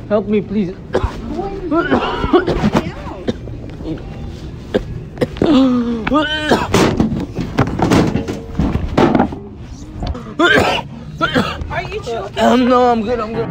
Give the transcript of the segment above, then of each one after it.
Help me, please. Are you choking? No, I'm good. I'm good.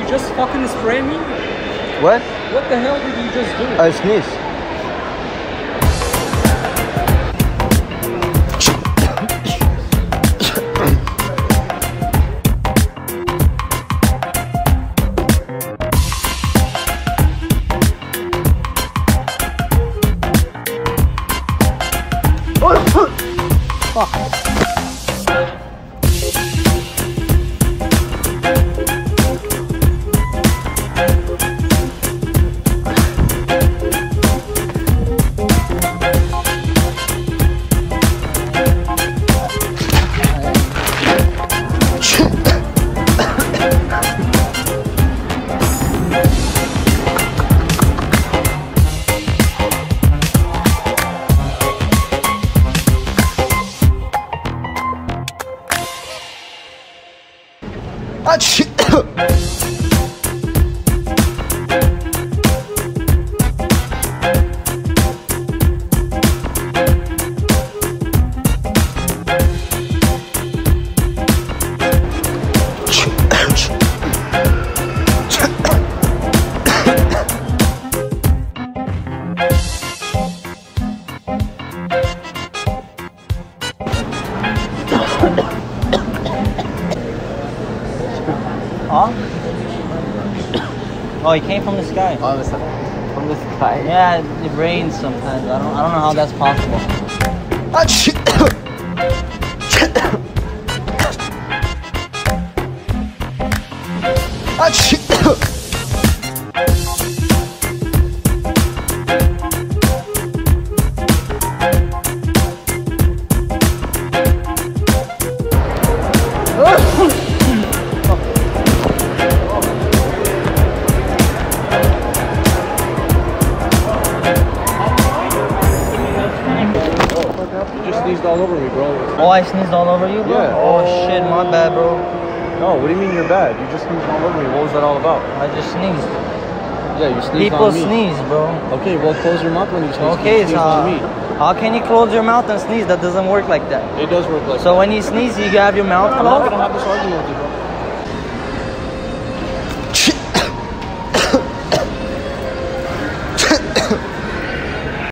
Just fucking spray me? What? What the hell did you just do? I sneeze. Fuck. Huh? Oh, he came from the sky. Oh, from the sky? Yeah, it rains sometimes. I don't know how that's possible. All over me, bro. Oh, I sneezed all over you, bro? Yeah. Oh, shit, my bad, bro. No, what do you mean you're bad? You just sneezed all over me. What was that all about? I just sneezed. Yeah, you sneezed People on me. sneeze, bro. Okay, well, close your mouth when you sneeze. Okay, you sneezed on me. How can you close your mouth and sneeze? That doesn't work like that. It does work like So when you sneeze, you have your mouth that. I'm not closed? gonna have this argument with you, bro.